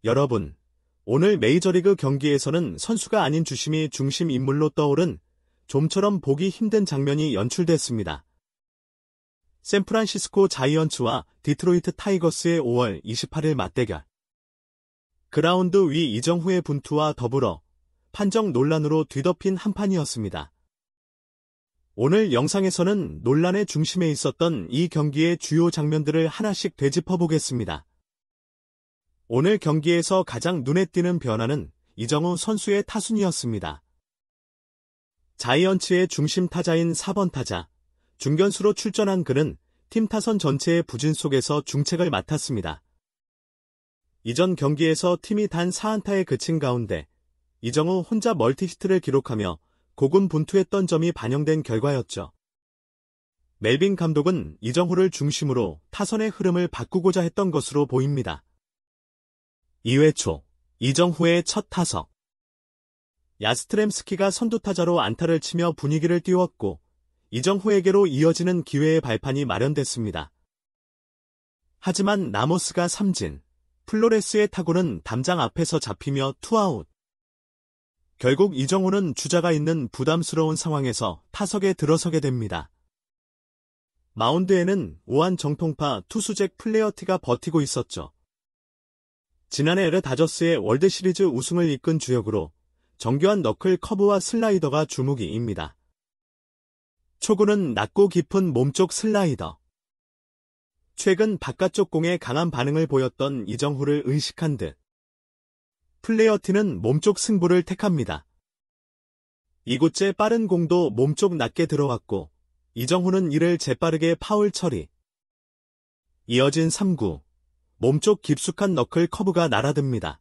여러분, 오늘 메이저리그 경기에서는 선수가 아닌 주심이 중심 인물로 떠오른 좀처럼 보기 힘든 장면이 연출됐습니다. 샌프란시스코 자이언츠와 디트로이트 타이거스의 5월 28일 맞대결. 그라운드 위 이정후의 분투와 더불어 판정 논란으로 뒤덮인 한판이었습니다. 오늘 영상에서는 논란의 중심에 있었던 이 경기의 주요 장면들을 하나씩 되짚어 보겠습니다. 오늘 경기에서 가장 눈에 띄는 변화는 이정후 선수의 타순이었습니다. 자이언츠의 중심 타자인 4번 타자, 중견수로 출전한 그는 팀 타선 전체의 부진 속에서 중책을 맡았습니다. 이전 경기에서 팀이 단 4안타에 그친 가운데 이정후 혼자 멀티히트를 기록하며 고군분투했던 점이 반영된 결과였죠. 멜빈 감독은 이정후를 중심으로 타선의 흐름을 바꾸고자 했던 것으로 보입니다. 2회 초, 이정후의 첫 타석. 야스트렘스키가 선두타자로 안타를 치며 분위기를 띄웠고 이정후에게로 이어지는 기회의 발판이 마련됐습니다. 하지만 라모스가 삼진, 플로레스의 타구는 담장 앞에서 잡히며 투아웃. 결국 이정후는 주자가 있는 부담스러운 상황에서 타석에 들어서게 됩니다. 마운드에는 우한 정통파 투수 잭 플레어티가 버티고 있었죠. 지난해 LA 다저스의 월드시리즈 우승을 이끈 주역으로 정교한 너클 커브와 슬라이더가 주무기입니다. 초구는 낮고 깊은 몸쪽 슬라이더. 최근 바깥쪽 공에 강한 반응을 보였던 이정후를 의식한 듯 플레어티는 몸쪽 승부를 택합니다. 이곳째 빠른 공도 몸쪽 낮게 들어왔고 이정후는 이를 재빠르게 파울 처리. 이어진 3구, 몸쪽 깊숙한 너클 커브가 날아듭니다.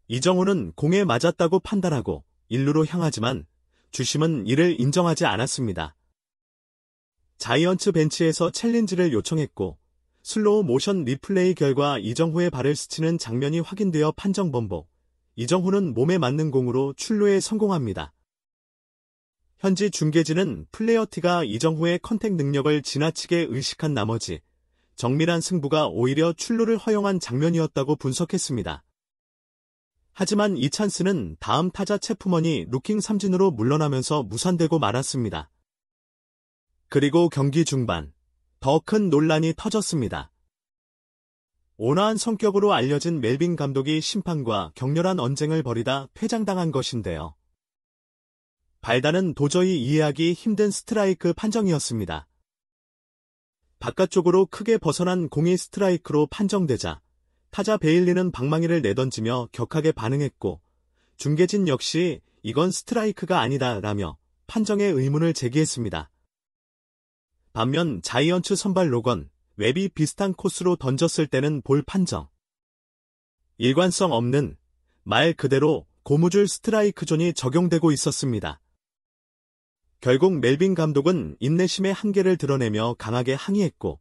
이정후는 공에 맞았다고 판단하고 1루로 향하지만 주심은 이를 인정하지 않았습니다. 자이언츠 벤치에서 챌린지를 요청했고 슬로우 모션 리플레이 결과 이정후의 발을 스치는 장면이 확인되어 판정 번복. 이정후는 몸에 맞는 공으로 출루에 성공합니다. 현지 중계진은 플레어티가 이정후의 컨택 능력을 지나치게 의식한 나머지 정밀한 승부가 오히려 출루를 허용한 장면이었다고 분석했습니다. 하지만 이 찬스는 다음 타자 체프먼이 루킹 삼진으로 물러나면서 무산되고 말았습니다. 그리고 경기 중반, 더 큰 논란이 터졌습니다. 온화한 성격으로 알려진 멜빈 감독이 심판과 격렬한 언쟁을 벌이다 퇴장당한 것인데요. 발단은 도저히 이해하기 힘든 스트라이크 판정이었습니다. 바깥쪽으로 크게 벗어난 공이 스트라이크로 판정되자 타자 베일리는 방망이를 내던지며 격하게 반응했고 중계진 역시 이건 스트라이크가 아니다라며 판정의 의문을 제기했습니다. 반면 자이언츠 선발 로건, 웹이 비슷한 코스로 던졌을 때는 볼 판정. 일관성 없는 말 그대로 고무줄 스트라이크 존이 적용되고 있었습니다. 결국 멜빈 감독은 인내심의 한계를 드러내며 강하게 항의했고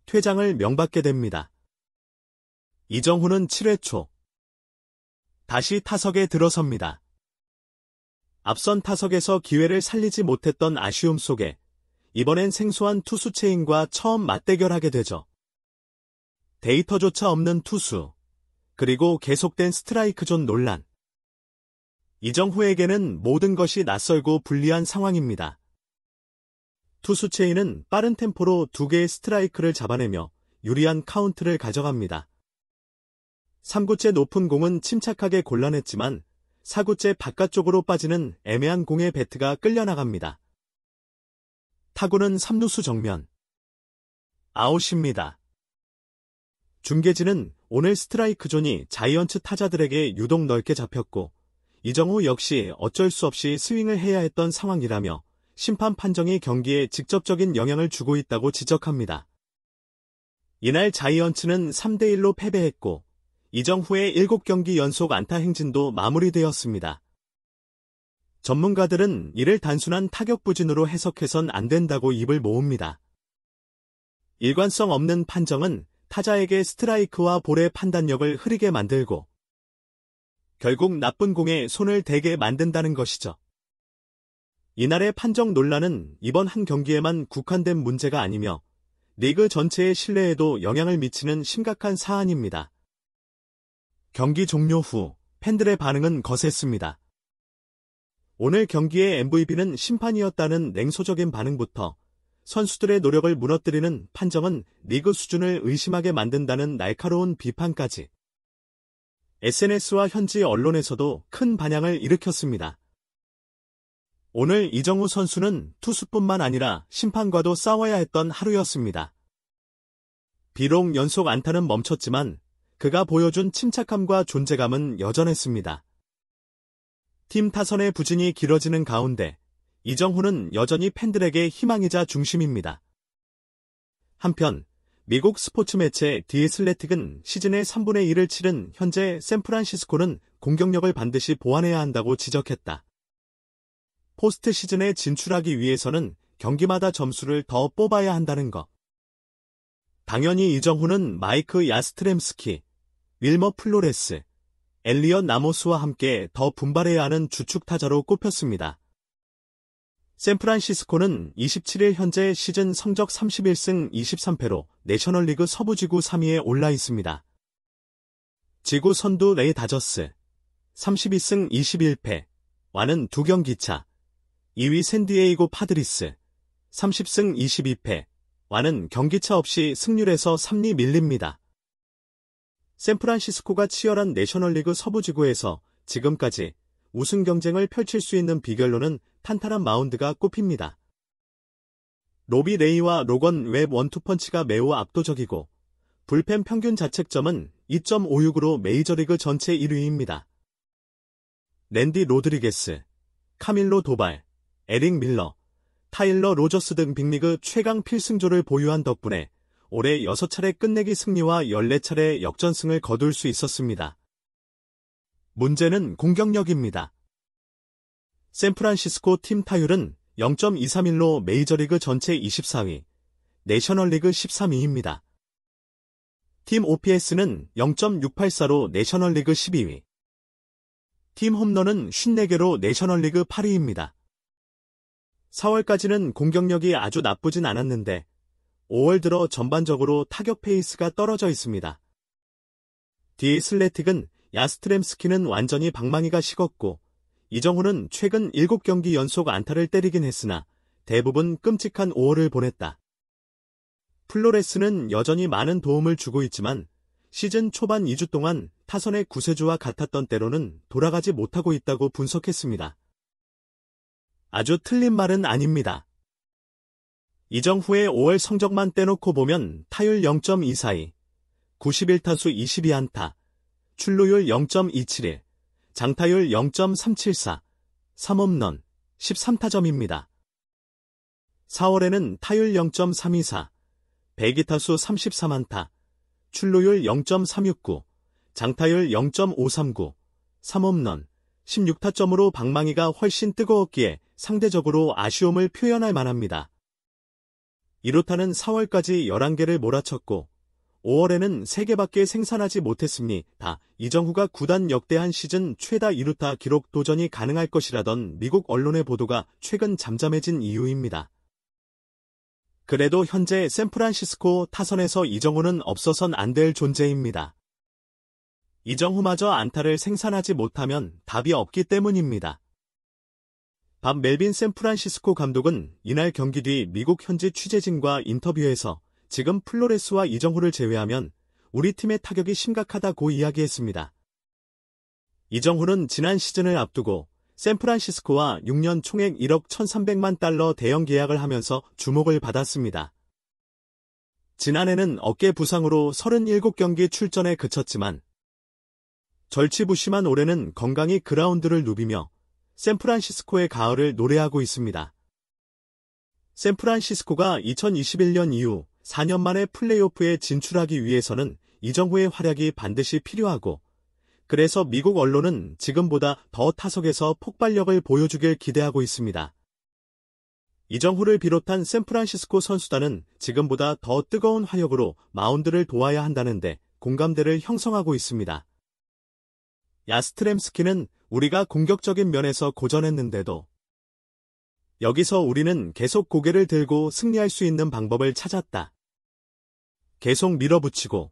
퇴장을 명받게 됩니다. 이정후는 7회 초 다시 타석에 들어섭니다. 앞선 타석에서 기회를 살리지 못했던 아쉬움 속에 이번엔 생소한 투수 체인과 처음 맞대결하게 되죠. 데이터조차 없는 투수, 그리고 계속된 스트라이크 존 논란. 이정후에게는 모든 것이 낯설고 불리한 상황입니다. 투수 체인은 빠른 템포로 2개의 스트라이크를 잡아내며 유리한 카운트를 가져갑니다. 3구째 높은 공은 침착하게 골라냈지만 4구째 바깥쪽으로 빠지는 애매한 공의 배트가 끌려나갑니다. 타구는 3루수 정면. 아웃입니다. 중계진은 오늘 스트라이크 존이 자이언츠 타자들에게 유독 넓게 잡혔고 이정후 역시 어쩔 수 없이 스윙을 해야 했던 상황이라며 심판 판정이 경기에 직접적인 영향을 주고 있다고 지적합니다. 이날 자이언츠는 3대1로 패배했고 이정후의 7경기 연속 안타 행진도 마무리되었습니다. 전문가들은 이를 단순한 타격 부진으로 해석해선 안 된다고 입을 모읍니다. 일관성 없는 판정은 타자에게 스트라이크와 볼의 판단력을 흐리게 만들고 결국 나쁜 공에 손을 대게 만든다는 것이죠. 이날의 판정 논란은 이번 한 경기에만 국한된 문제가 아니며 리그 전체의 신뢰에도 영향을 미치는 심각한 사안입니다. 경기 종료 후 팬들의 반응은 거셌습니다. 오늘 경기의 MVP는 심판이었다는 냉소적인 반응부터 선수들의 노력을 무너뜨리는 판정은 리그 수준을 의심하게 만든다는 날카로운 비판까지 SNS와 현지 언론에서도 큰 반향을 일으켰습니다. 오늘 이정후 선수는 투수뿐만 아니라 심판과도 싸워야 했던 하루였습니다. 비록 연속 안타는 멈췄지만 그가 보여준 침착함과 존재감은 여전했습니다. 팀 타선의 부진이 길어지는 가운데 이정후는 여전히 팬들에게 희망이자 중심입니다. 한편 미국 스포츠 매체 디 애슬레틱은 시즌의 3분의 1을 치른 현재 샌프란시스코는 공격력을 반드시 보완해야 한다고 지적했다. 포스트 시즌에 진출하기 위해서는 경기마다 점수를 더 뽑아야 한다는 것. 당연히 이정후는 마이크 야스트렘스키, 윌머 플로레스, 엘리엇 나모스와 함께 더 분발해야 하는 주축 타자로 꼽혔습니다. 샌프란시스코는 27일 현재 시즌 성적 31승 23패로 내셔널리그 서부지구 3위에 올라 있습니다. 지구 선두 레이 다저스 32승 21패와는 2경기 차, 2위 샌디에이고 파드리스 30승 22패와는 경기차 없이 승률에서 3리 밀립니다. 샌프란시스코가 치열한 내셔널리그 서부지구에서 지금까지 우승 경쟁을 펼칠 수 있는 비결로는 탄탄한 마운드가 꼽힙니다. 로비 레이와 로건 웹 원투펀치가 매우 압도적이고 불펜 평균 자책점은 2.56으로 메이저리그 전체 1위입니다. 랜디 로드리게스, 카밀로 도발, 에릭 밀러, 타일러 로저스 등 빅리그 최강 필승조를 보유한 덕분에 올해 6차례 끝내기 승리와 14차례 역전승을 거둘 수 있었습니다. 문제는 공격력입니다. 샌프란시스코 팀 타율은 0.231로 메이저리그 전체 24위, 내셔널리그 13위입니다. 팀 OPS는 0.684로 내셔널리그 12위. 팀 홈런은 54개로 내셔널리그 8위입니다. 4월까지는 공격력이 아주 나쁘진 않았는데 5월 들어 전반적으로 타격 페이스가 떨어져 있습니다. 디 애슬레틱은 야스트렘스키는 완전히 방망이가 식었고 이정후는 최근 7경기 연속 안타를 때리긴 했으나 대부분 끔찍한 5월을 보냈다. 플로레스는 여전히 많은 도움을 주고 있지만 시즌 초반 2주 동안 타선의 구세주와 같았던 때로는 돌아가지 못하고 있다고 분석했습니다. 아주 틀린 말은 아닙니다. 이정후의 5월 성적만 떼놓고 보면 타율 0.242, 91타수 22안타, 출루율 0.271, 장타율 0.374, 3홈런, 13타점입니다. 4월에는 타율 0.324, 102타수 33안타, 출루율 0.369, 장타율 0.539, 3홈런, 16타점으로 방망이가 훨씬 뜨거웠기에 상대적으로 아쉬움을 표현할 만합니다. 이로타는 4월까지 11개를 몰아쳤고 5월에는 3개밖에 생산하지 못했으니 다 이정후가 구단 역대 한 시즌 최다 2루타 기록 도전이 가능할 것이라던 미국 언론의 보도가 최근 잠잠해진 이유입니다. 그래도 현재 샌프란시스코 타선에서 이정후는 없어선 안 될 존재입니다. 이정후마저 안타를 생산하지 못하면 답이 없기 때문입니다. 밥 멜빈 샌프란시스코 감독은 이날 경기 뒤 미국 현지 취재진과 인터뷰에서 지금 플로레스와 이정후를 제외하면 우리 팀의 타격이 심각하다고 이야기했습니다. 이정후는 지난 시즌을 앞두고 샌프란시스코와 6년 총액 1억 1,300만 달러 대형 계약을 하면서 주목을 받았습니다. 지난해는 어깨 부상으로 37경기 출전에 그쳤지만 절치부심한 올해는 건강히 그라운드를 누비며 샌프란시스코의 가을을 노래하고 있습니다. 샌프란시스코가 2021년 이후 4년 만에 플레이오프에 진출하기 위해서는 이정후의 활약이 반드시 필요하고 그래서 미국 언론은 지금보다 더 타석에서 폭발력을 보여주길 기대하고 있습니다. 이정후를 비롯한 샌프란시스코 선수단은 지금보다 더 뜨거운 화력으로 마운드를 도와야 한다는데 공감대를 형성하고 있습니다. 야스트렘스키는 우리가 공격적인 면에서 고전했는데도 여기서 우리는 계속 고개를 들고 승리할 수 있는 방법을 찾았다. 계속 밀어붙이고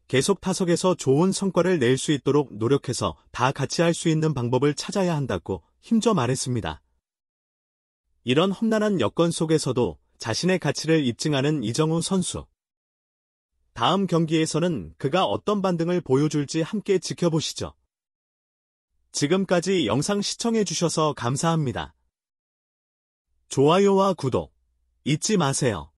계속 타석에서 좋은 성과를 낼 수 있도록 노력해서 다 같이 할 수 있는 방법을 찾아야 한다고 힘줘 말했습니다. 이런 험난한 여건 속에서도 자신의 가치를 입증하는 이정우 선수. 다음 경기에서는 그가 어떤 반등을 보여줄지 함께 지켜보시죠. 지금까지 영상 시청해주셔서 감사합니다. 좋아요와 구독 잊지 마세요.